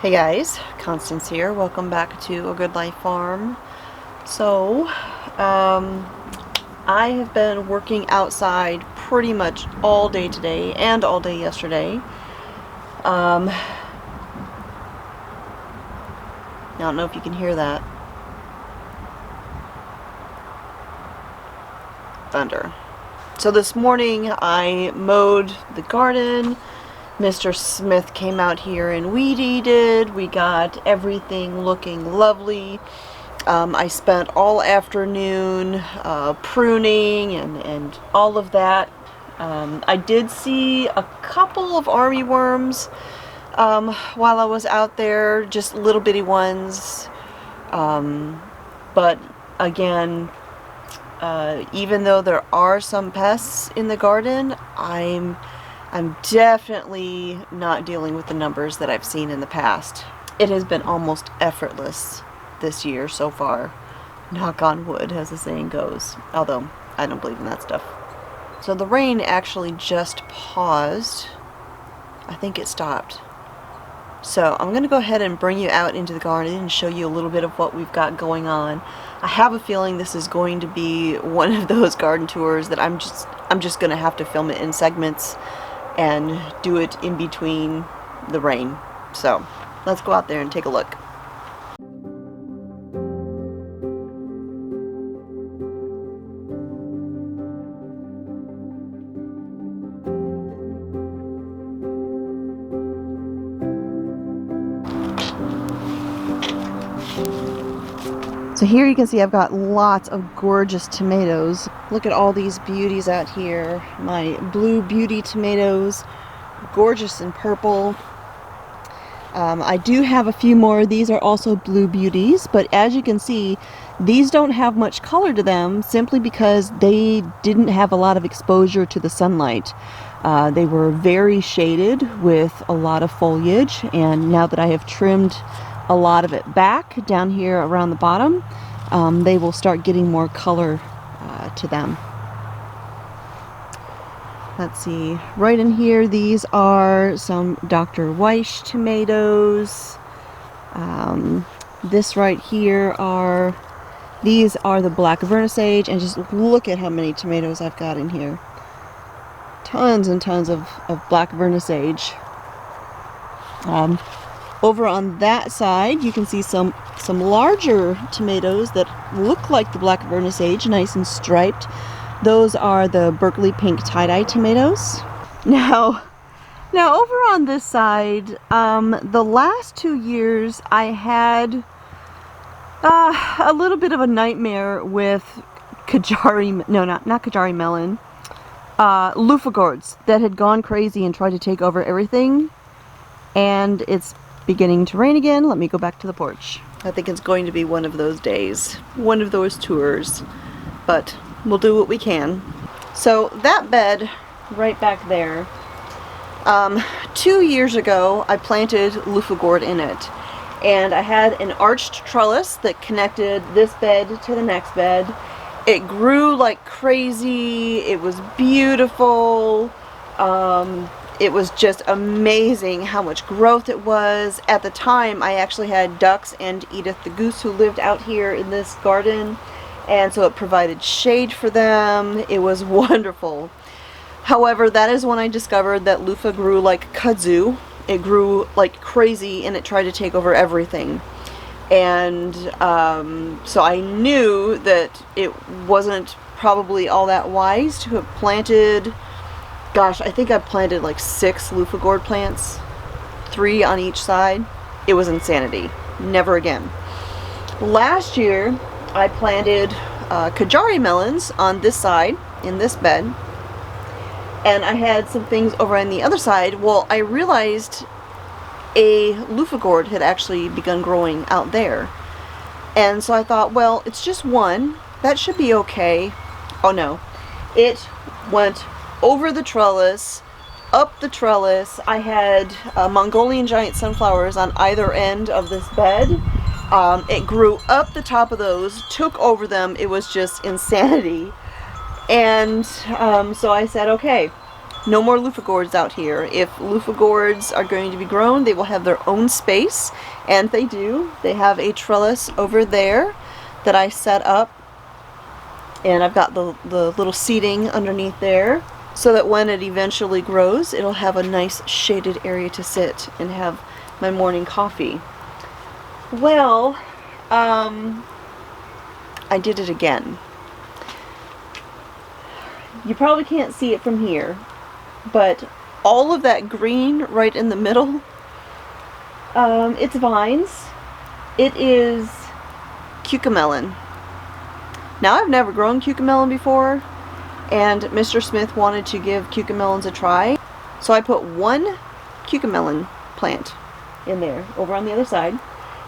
Hey guys, Constance here. Welcome back to A Good Life Farm. So, I have been working outside pretty much all day today and all day yesterday. I don't know if you can hear that. Thunder. So this morning I mowed the garden. Mr. Smith came out here and weed eated. We got everything looking lovely. I spent all afternoon pruning and all of that. I did see a couple of army worms while I was out there, just little bitty ones. But again, even though there are some pests in the garden, I'm definitely not dealing with the numbers that I've seen in the past. It has been almost effortless this year so far. Knock on wood, as the saying goes. Although, I don't believe in that stuff. So the rain actually just paused. I think it stopped. So I'm going to go ahead and bring you out into the garden and show you a little bit of what we've got going on. I have a feeling this is going to be one of those garden tours that I'm just going to have to film it in segments and do it in between the rain. So let's go out there and take a look. So here you can see I've got lots of gorgeous tomatoes. Look at all these beauties out here. My blue beauty tomatoes, gorgeous and purple. I do have a few more. These are also blue beauties, but as you can see, these don't have much color to them simply because they didn't have a lot of exposure to the sunlight. They were very shaded with a lot of foliage, and now that I have trimmed a lot of it back down here around the bottom, they will start getting more color to them. Let's see, right in here, these are some Dr. Weiss tomatoes. This right here these are the black vernissage, and just look at how many tomatoes I've got in here. Tons and tons of black vernissage. Over on that side, you can see some larger tomatoes that look like the black vernissage, nice and striped. Those are the Berkeley pink tie-dye tomatoes. Now over on this side, the last 2 years I had a little bit of a nightmare with not melon, loofah gourds that had gone crazy and tried to take over everything. And it's beginning to rain again. Let me go back to the porch. I think it's going to be one of those days, one of those tours, but we'll do what we can. So that bed right back there, 2 years ago I planted loofah gourd in it, and I had an arched trellis that connected this bed to the next bed. It grew like crazy. It was beautiful. It was just amazing how much growth it was. At the time, I actually had ducks and Edith the goose who lived out here in this garden, and so it provided shade for them. It was wonderful. However, that is when I discovered that loofah grew like kudzu. It grew like crazy and it tried to take over everything. And so I knew that it wasn't probably all that wise to have planted. Gosh, I think I planted like 6 loofah gourd plants, 3 on each side. It was insanity. Never again. Last year, I planted Kajari melons on this side, in this bed, and I had some things over on the other side. Well, I realized a loofah gourd had actually begun growing out there. And so I thought, well, it's just one. That should be okay. Oh no. It went over the trellis, up the trellis. I had Mongolian giant sunflowers on either end of this bed. It grew up the top of those, took over them. It was just insanity. And so I said, okay, No more loofah gourds out here. If loofah gourds are going to be grown, they will have their own space, and they do. They have a trellis over there that I set up, and I've got the little seating underneath there, so that when it eventually grows, it'll have a nice shaded area to sit and have my morning coffee. Well, I did it again. You probably can't see it from here, but all of that green right in the middle, it's vines. It is Cucumelon. Now, I've never grown Cucumelon before, and Mr. Smith wanted to give Cucumelons a try, so I put one Cucumelon plant in there over on the other side,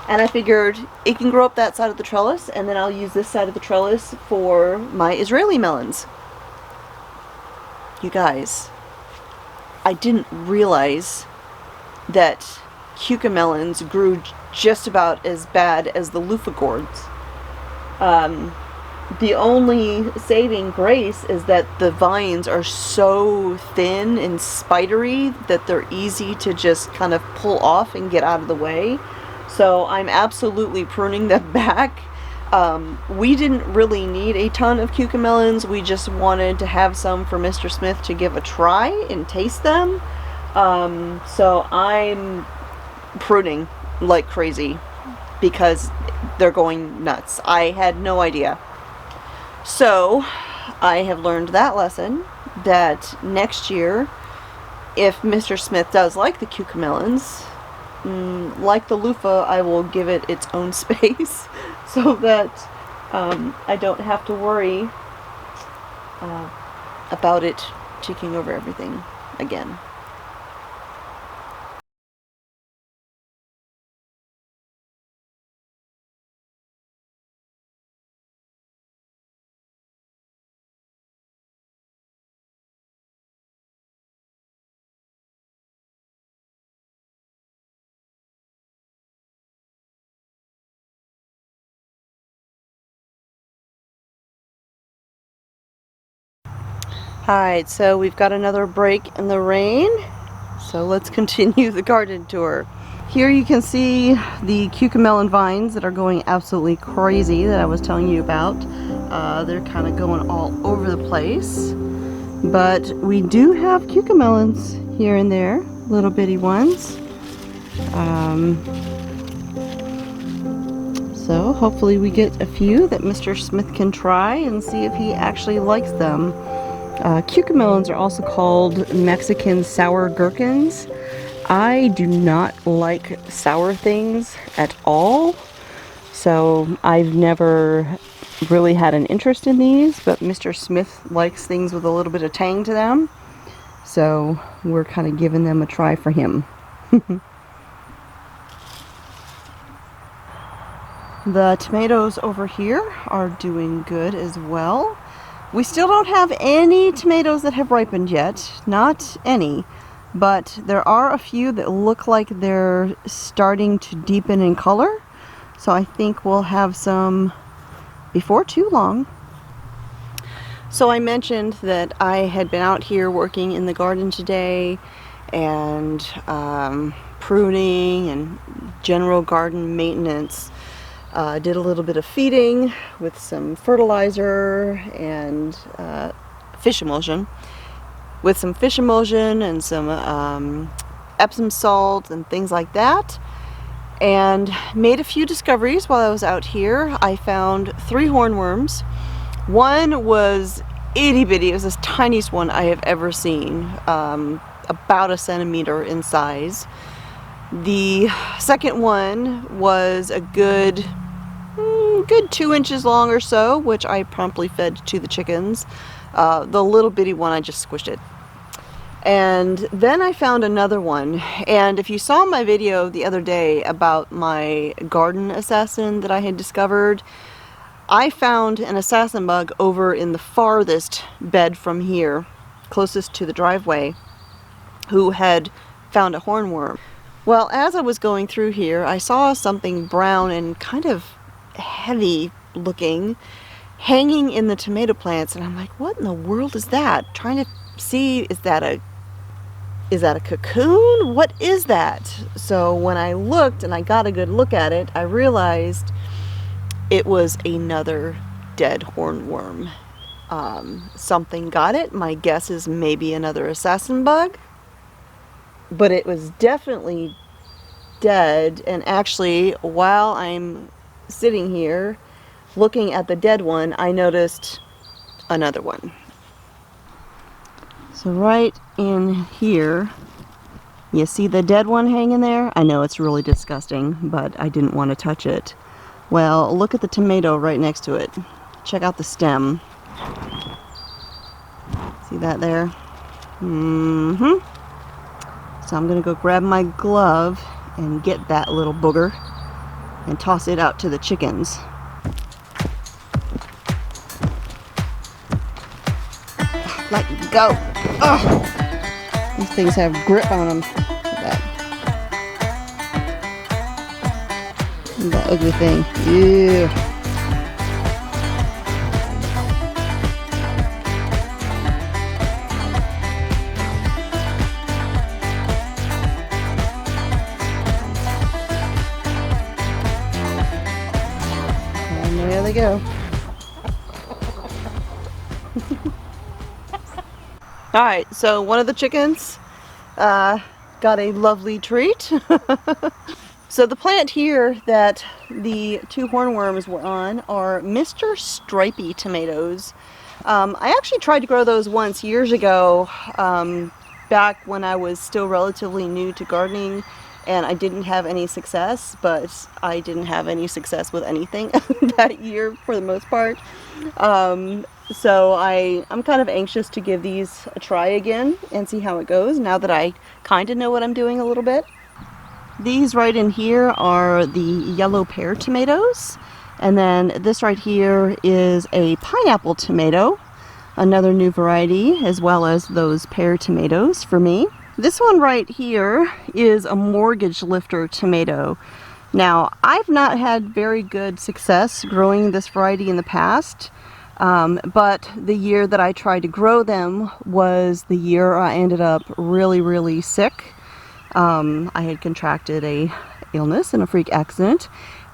and I figured it can grow up that side of the trellis, and then I'll use this side of the trellis for my Israeli melons. You guys, I didn't realize that Cucumelons grew just about as bad as the loofah gourds. The only saving grace is that the vines are so thin and spidery that they're easy to just kind of pull off and get out of the way. So I'm absolutely pruning them back. We didn't really need a ton of Cucumelons. We just wanted to have some for Mr. Smith to give a try and taste them. So I'm pruning like crazy because they're going nuts. I had no idea. So I have learned that lesson, that next year, if Mr. Smith does like the Cucumelons, like the loofah, I will give it its own space so that I don't have to worry about it taking over everything again. Alright, so we've got another break in the rain, so let's continue the garden tour. Here you can see the Cucumelon vines that are going absolutely crazy that I was telling you about. They're kind of going all over the place, but we do have Cucumelons here and there, little bitty ones. So hopefully we get a few that Mr. Smith can try and see if he actually likes them. Cucumelons are also called Mexican sour gherkins. I do not like sour things at all, so I've never really had an interest in these, but Mr. Smith likes things with a little bit of tang to them, so we're kind of giving them a try for him. The tomatoes over here are doing good as well. We still don't have any tomatoes that have ripened yet, not any, but there are a few that look like they're starting to deepen in color, so I think we'll have some before too long. So I mentioned that I had been out here working in the garden today and pruning and general garden maintenance. Did a little bit of feeding with some fertilizer and fish emulsion. With some fish emulsion and some Epsom salt and things like that. And made a few discoveries while I was out here. I found 3 hornworms. One was itty bitty. It was the tiniest one I have ever seen. About a centimeter in size. The second one was a good 2 inches long or so, which I promptly fed to the chickens. The little bitty one, I just squished it. And then I found another one, and if you saw my video the other day about my garden assassin that I had discovered, I found an assassin bug over in the farthest bed from here, closest to the driveway, who had found a hornworm. Well, as I was going through here, I saw something brown and kind of heavy looking hanging in the tomato plants, and I'm like, what in the world is that? Trying to see, is that a is that a cocoon? What is that? So when I looked and I got a good look at it, I realized it was another dead hornworm. Something got it. My guess is maybe another assassin bug, but it was definitely dead. And actually, while I'm sitting here looking at the dead one, I noticed another one. So right in here, you see the dead one hanging there? I know it's really disgusting, but I didn't want to touch it. Well, look at the tomato right next to it. Check out the stem. See that there? Mm-hmm. So I'm gonna go grab my glove and get that little booger and toss it out to the chickens. Let go. Oh, these things have grip on them. Look at that. Look at that ugly thing. Ew. And there they go. Alright, so one of the chickens got a lovely treat. So the plant here that the two hornworms were on are Mr. Stripey tomatoes. I actually tried to grow those once years ago, back when I was still relatively new to gardening, and I didn't have any success, but I didn't have any success with anything that year for the most part. So I'm kind of anxious to give these a try again and see how it goes now that I kind of know what I'm doing a little bit. These right in here are the yellow pear tomatoes, and then this right here is a pineapple tomato, another new variety, as well as those pear tomatoes for me. This one right here is a mortgage lifter tomato. Now, I've not had very good success growing this variety in the past. But the year that I tried to grow them was the year I ended up really, really sick. I had contracted a illness and a freak accident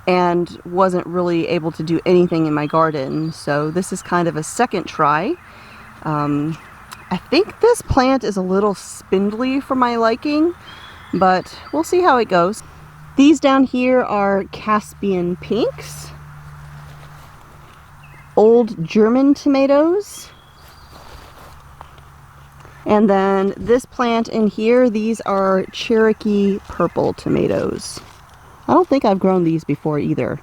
and wasn't really able to do anything in my garden. So this is kind of a second try. I think this plant is a little spindly for my liking, but we'll see how it goes. These down here are Caspian pinks. Old German tomatoes, and then this plant in here, these are Cherokee purple tomatoes. I don't think I've grown these before either.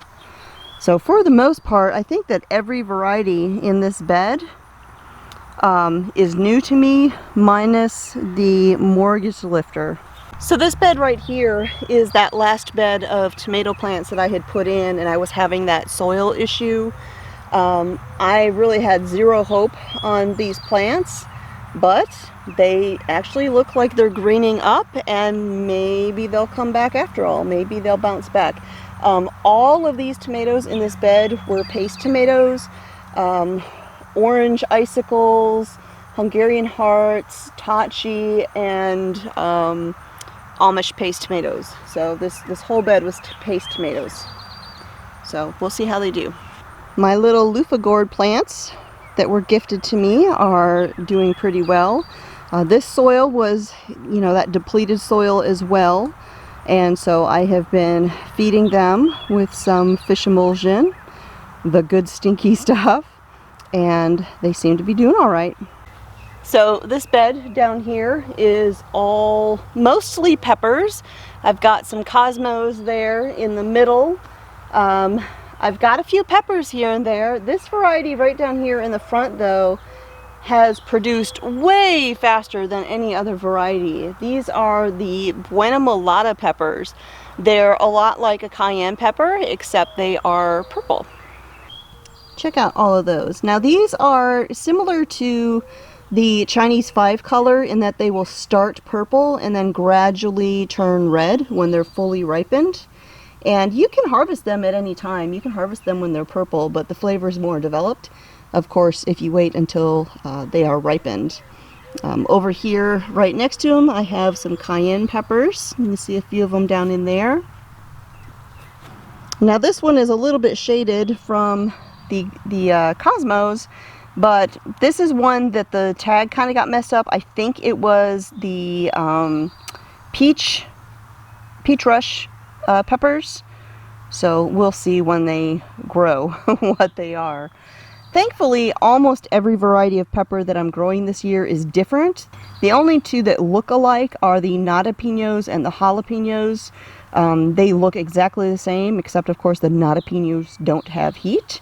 So for the most part, I think that every variety in this bed is new to me, minus the mortgage lifter. So this bed right here is that last bed of tomato plants that I had put in, and I was having that soil issue. I really had zero hope on these plants, but they actually look like they're greening up, and maybe they'll come back after all. Maybe they'll bounce back. All of these tomatoes in this bed were paste tomatoes, orange icicles, Hungarian hearts, tachi, and Amish paste tomatoes. So this whole bed was paste tomatoes. So we'll see how they do. My little loofah gourd plants that were gifted to me are doing pretty well. This soil was, that depleted soil as well. And so I have been feeding them with some fish emulsion, the good stinky stuff, and they seem to be doing all right. So this bed down here is all mostly peppers. I've got some cosmos there in the middle. I've got a few peppers here and there. This variety right down here in the front, though, has produced way faster than any other variety. These are the Buena Mulata peppers. They're a lot like a cayenne pepper, except they are purple. Check out all of those. Now these are similar to the Chinese 5 color in that they will start purple and then gradually turn red when they're fully ripened. And you can harvest them at any time. You can harvest them when they're purple, but the flavor is more developed, of course, if you wait until they are ripened. Over here, right next to them, I have some cayenne peppers. You can see a few of them down in there. Now this one is a little bit shaded from the Cosmos, but this is one that the tag kind of got messed up. I think it was the peach rush peppers. So we'll see when they grow what they are. Thankfully, almost every variety of pepper that I'm growing this year is different. The only two that look alike are the nata pinos and the jalapenos. They look exactly the same, except of course the nata pinos don't have heat.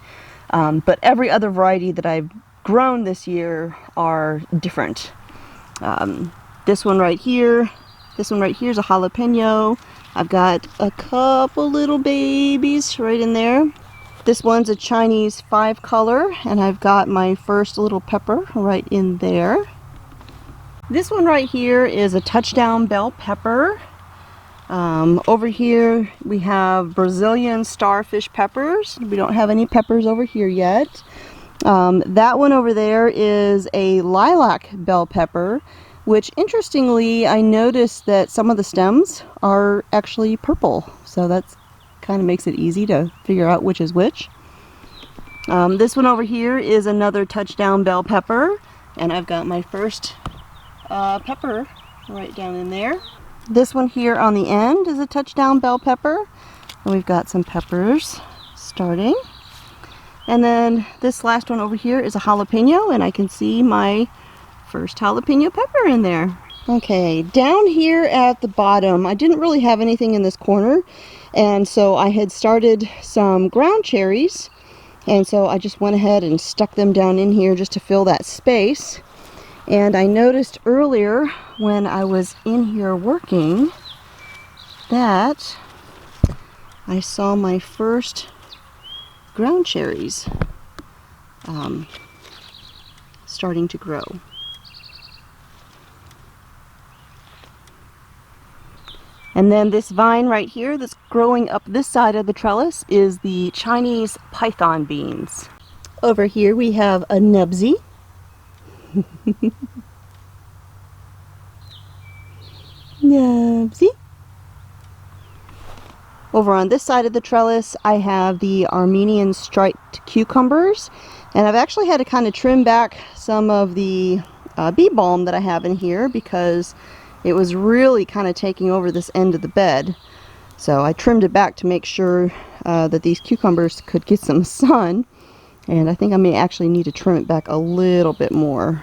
But every other variety that I've grown this year are different. This one right here is a jalapeno. I've got a couple little babies right in there. This one's a Chinese 5 color, and I've got my first little pepper right in there. This one right here is a touchdown bell pepper. Over here we have Brazilian starfish peppers. We don't have any peppers over here yet. That one over there is a lilac bell pepper, which interestingly I noticed that some of the stems are actually purple, so that's kind of makes it easy to figure out which is which. This one over here is another touchdown bell pepper, and I've got my first pepper right down in there. This one here on the end is a touchdown bell pepper, and we've got some peppers starting. And then this last one over here is a jalapeno, and I can see my first jalapeno pepper in there. Okay, down here at the bottom, I didn't really have anything in this corner, and so I had started some ground cherries, and so I just went ahead and stuck them down in here just to fill that space. And I noticed earlier when I was in here working that I saw my first ground cherries starting to grow. And then this vine right here that's growing up this side of the trellis is the Chinese python beans. Over here we have a nubsy. Nubsy. Over on this side of the trellis I have the Armenian striped cucumbers, and I've actually had to kind of trim back some of the bee balm that I have in here because it was really kind of taking over this end of the bed. So I trimmed it back to make sure that these cucumbers could get some sun. And I think I may actually need to trim it back a little bit more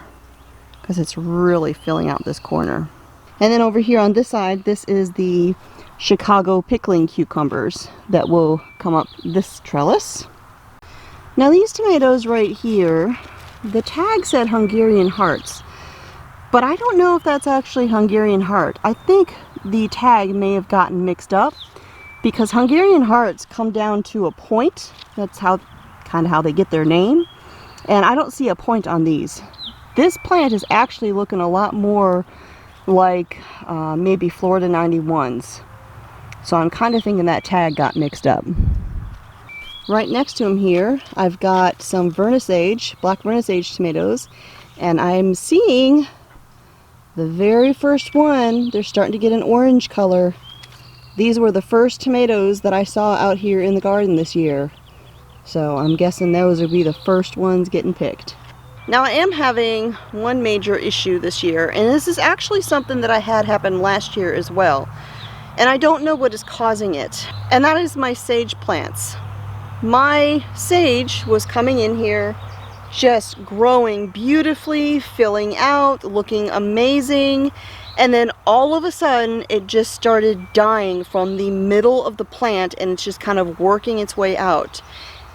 because it's really filling out this corner. And then over here on this side, this is the Chicago pickling cucumbers that will come up this trellis. Now these tomatoes right here, the tag said Hungarian hearts. But I don't know if that's actually Hungarian heart. I think the tag may have gotten mixed up because Hungarian hearts come down to a point. That's kind of how they get their name. And I don't see a point on these. This plant is actually looking a lot more like maybe Florida 91s. So I'm kind of thinking that tag got mixed up. Right next to them here, I've got some vernissage, black vernissage tomatoes, and I'm seeing the very first one, they're starting to get an orange color. These were the first tomatoes that I saw out here in the garden this year. So I'm guessing those will be the first ones getting picked. Now I am having one major issue this year, and this is actually something that I had happen last year as well. And I don't know what is causing it. And that is my sage plants. My sage was coming in here just growing beautifully, filling out, looking amazing, and then all of a sudden it just started dying from the middle of the plant, and it's just kind of working its way out.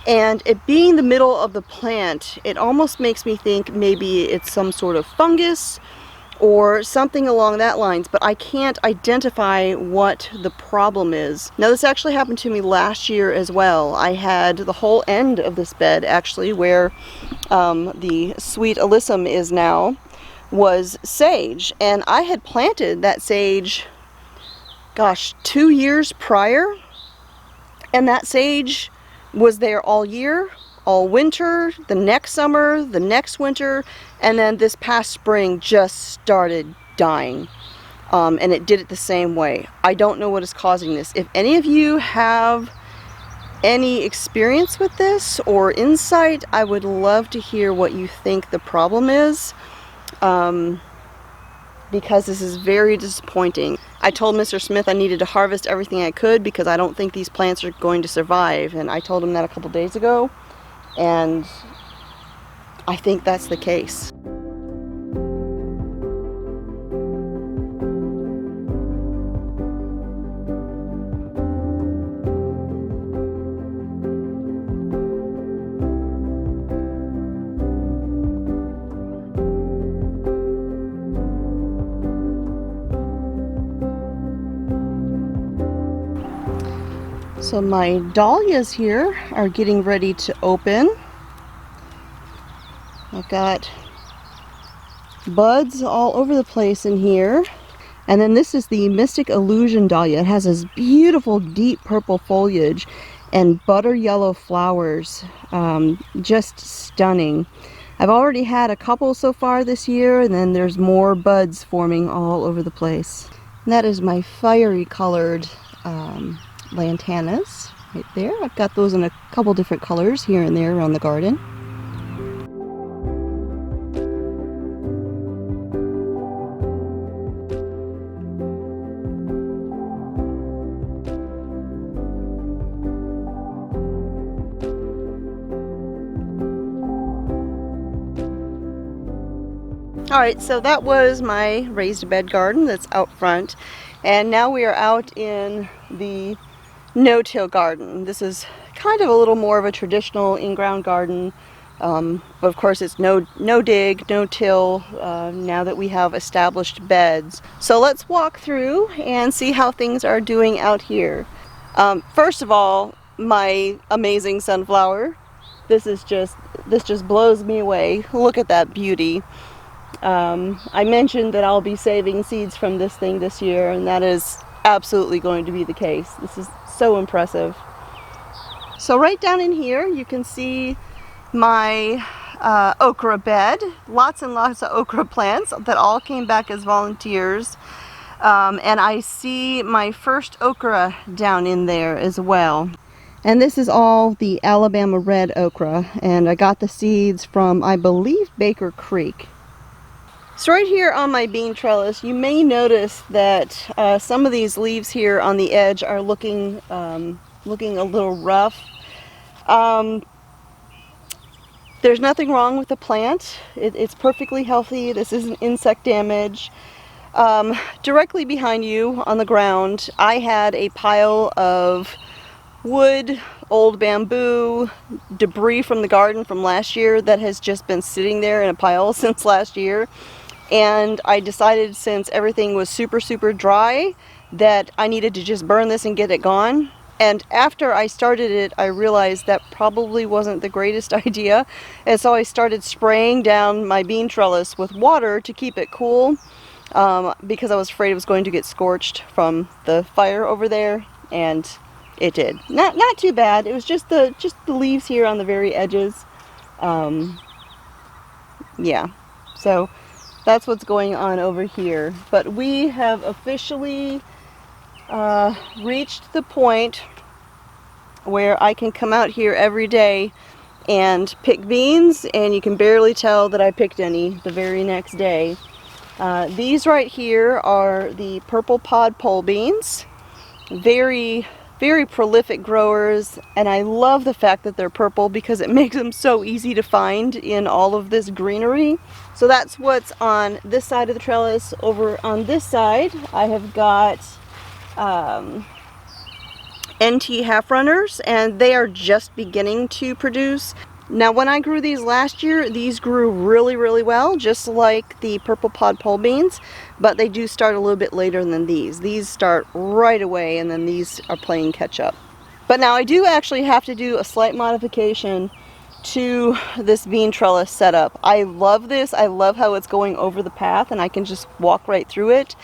And it being the middle of the plant, it almost makes me think maybe it's some sort of fungus or something along that lines, but I can't identify what the problem is. Now this actually happened to me last year as well. I had the whole end of this bed actually where the sweet alyssum is now was sage, and I had planted that sage, gosh, 2 years prior, and that sage was there all year, all winter, the next summer, the next winter, and then this past spring just started dying. And it did it the same way. I don't know what is causing this. If any of you have any experience with this or insight, I would love to hear what you think the problem is, because this is very disappointing. I told Mr. Smith I needed to harvest everything I could because I don't think these plants are going to survive, and I told him that a couple days ago, and I think that's the case. So my dahlias here are getting ready to open. I've got buds all over the place in here. And then this is the Mystic Illusion dahlia. It has this beautiful deep purple foliage and butter yellow flowers. Just stunning. I've already had a couple so far this year, and then there's more buds forming all over the place. And that is my fiery colored lantanas right there. I've got those in a couple different colors here and there around the garden. Alright, so that was my raised bed garden that's out front, and now we are out in the no-till garden. This is kind of a little more of a traditional in-ground garden, but of course it's no dig, no till, now that we have established beds. So let's walk through and see how things are doing out here. First of all, my amazing sunflower. This just blows me away. Look at that beauty. I mentioned that I'll be saving seeds from this thing this year, and that is absolutely going to be the case. This is so impressive. So right down in here you can see my okra bed. Lots and lots of okra plants that all came back as volunteers. And I see my first okra down in there as well. And this is all the Alabama red okra, and I got the seeds from, I believe, Baker Creek. So right here on my bean trellis, you may notice that some of these leaves here on the edge are looking a little rough. There's nothing wrong with the plant. It's perfectly healthy. This isn't insect damage. Directly behind you on the ground, I had a pile of wood, old bamboo, debris from the garden from last year that has just been sitting there in a pile since last year. And I decided, since everything was super dry, that I needed to just burn this and get it gone. And after I started it, I realized that probably wasn't the greatest idea. And so I started spraying down my bean trellis with water to keep it cool, because I was afraid it was going to get scorched from the fire over there, and it did. Not too bad. It was just the leaves here on the very edges. Yeah. So that's what's going on over here. But we have officially reached the point where I can come out here every day and pick beans, and you can barely tell that I picked any the very next day. These right here are the purple pod pole beans. Very prolific growers, and I love the fact that they're purple because it makes them so easy to find in all of this greenery. So that's what's on this side of the trellis. Over on this side, I have got NT half runners, and they are just beginning to produce. Now, when I grew these last year, these grew really well, just like the purple pod pole beans, but they do start a little bit later than these. These start right away, and then these are playing catch up. But now I do actually have to do a slight modification to this bean trellis setup. I love this. I love how it's going over the path and I can just walk right through it.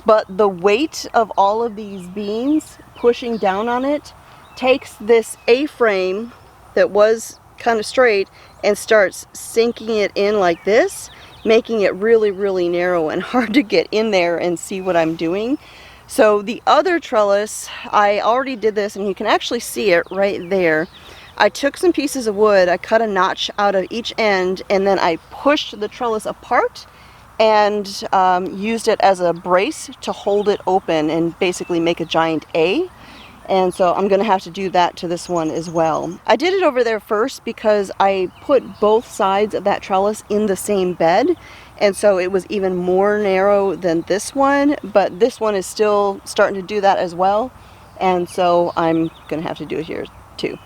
But the weight of all of these beans pushing down on it takes this A-frame that was kind of straight and starts sinking it in like this, making it really, really narrow and hard to get in there and see what I'm doing. So the other trellis, I already did this, and you can actually see it right there. I took some pieces of wood, I cut a notch out of each end, and then I pushed the trellis apart and used it as a brace to hold it open and basically make a giant A. And so I'm going to have to do that to this one as well. I did it over there first because I put both sides of that trellis in the same bed, and so it was even more narrow than this one, but this one is still starting to do that as well, and so I'm going to have to do it here too.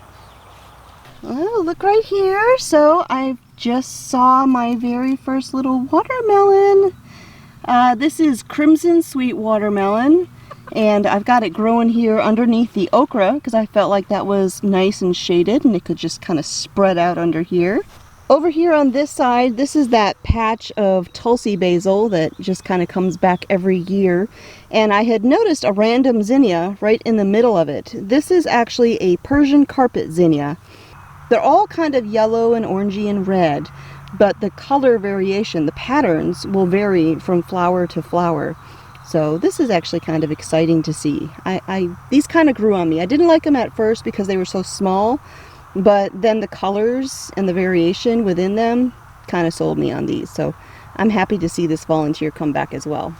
Oh, look right here. So I just saw my very first little watermelon. This is Crimson Sweet Watermelon, and I've got it growing here underneath the okra because I felt like that was nice and shaded and it could just kind of spread out under here. Over here on this side, this is that patch of Tulsi basil that just kind of comes back every year, and I had noticed a random zinnia right in the middle of it. This is actually a Persian carpet zinnia. They're all kind of yellow and orangey and red, but the color variation, the patterns, will vary from flower to flower. So this is actually kind of exciting to see. These kind of grew on me. I didn't like them at first because they were so small, but then the colors and the variation within them kind of sold me on these. So I'm happy to see this volunteer come back as well.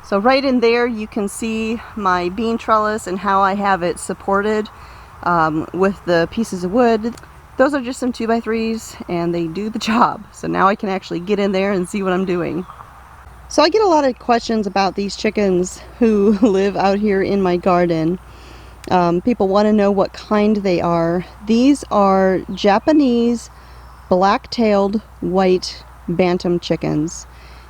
So right in there you can see my bean trellis and how I have it supported with the pieces of wood. Those are just some 2x3s and they do the job. So now I can actually get in there and see what I'm doing. So I get a lot of questions about these chickens who live out here in my garden. People want to know what kind they are. These are Japanese black-tailed white bantam chickens.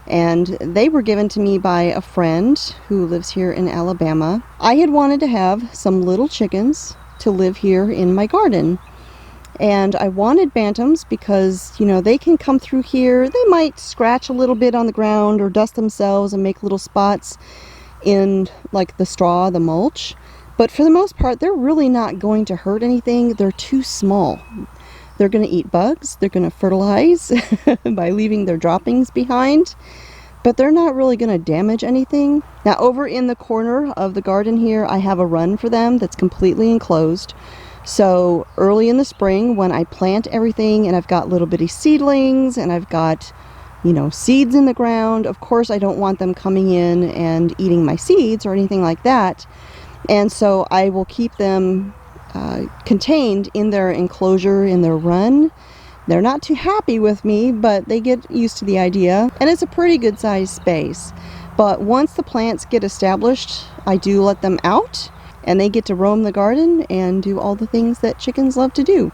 And they were given to me by a friend who lives here in Alabama. I had wanted to have some little chickens to live here in my garden. And I wanted bantams because, you know, they can come through here. They might scratch a little bit on the ground or dust themselves and make little spots in like the straw, the mulch. But for the most part, they're really not going to hurt anything. They're too small. They're going to eat bugs. They're going to fertilize by leaving their droppings behind. But they're not really going to damage anything. Now over in the corner of the garden here, I have a run for them that's completely enclosed. So early in the spring, when I plant everything and I've got little bitty seedlings and I've got, you know, seeds in the ground, of course I don't want them coming in and eating my seeds or anything like that. And so I will keep them contained in their enclosure, in their run. They're not too happy with me, but they get used to the idea, and it's a pretty good sized space. But once the plants get established, I do let them out. And they get to roam the garden and do all the things that chickens love to do.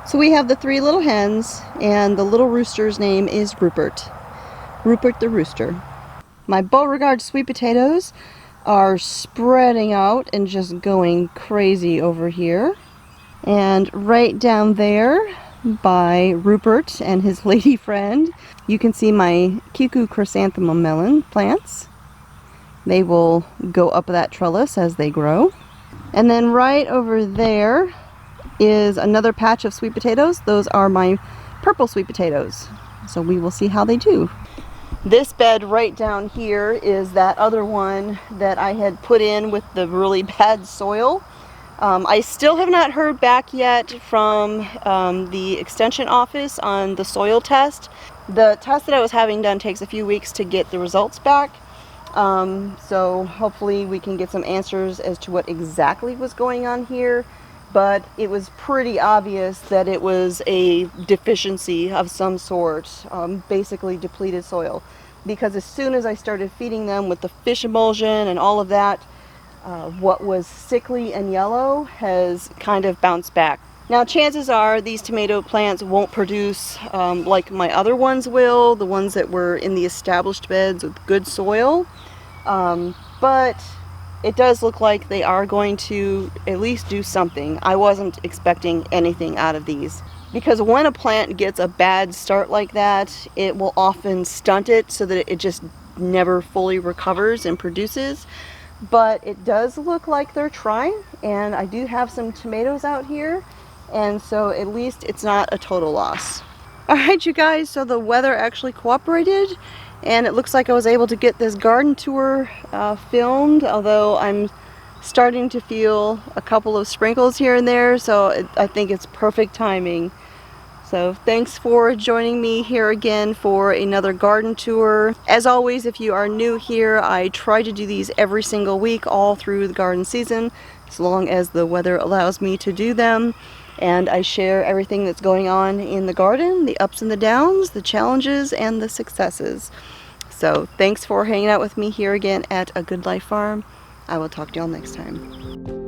So we have the 3 little hens, and the little rooster's name is Rupert. Rupert the rooster. My Beauregard sweet potatoes are spreading out and just going crazy over here. And right down there by Rupert and his lady friend, you can see my Cucu chrysanthemum melon plants. They will go up that trellis as they grow. And then right over there is another patch of sweet potatoes. Those are my purple sweet potatoes. So we will see how they do. This bed right down here is that other one that I had put in with the really bad soil. I still have not heard back yet from the extension office on the soil test. The test that I was having done takes a few weeks to get the results back. So hopefully we can get some answers as to what exactly was going on here, but it was pretty obvious that it was a deficiency of some sort, basically depleted soil, because as soon as I started feeding them with the fish emulsion and all of that, what was sickly and yellow has kind of bounced back. Now chances are these tomato plants won't produce like my other ones will, the ones that were in the established beds with good soil. But it does look like they are going to at least do something. I wasn't expecting anything out of these. Because when a plant gets a bad start like that, it will often stunt it so that it just never fully recovers and produces. But it does look like they're trying, and I do have some tomatoes out here. and so at least it's not a total loss. Alright you guys, so the weather actually cooperated, and it looks like I was able to get this garden tour filmed, although I'm starting to feel a couple of sprinkles here and there, so I think it's perfect timing. So thanks for joining me here again for another garden tour. As always, if you are new here, I try to do these every single week all through the garden season, as long as the weather allows me to do them. And I share everything that's going on in the garden, the ups and the downs, the challenges and the successes. So thanks for hanging out with me here again at A Good Life Farm. I will talk to y'all next time.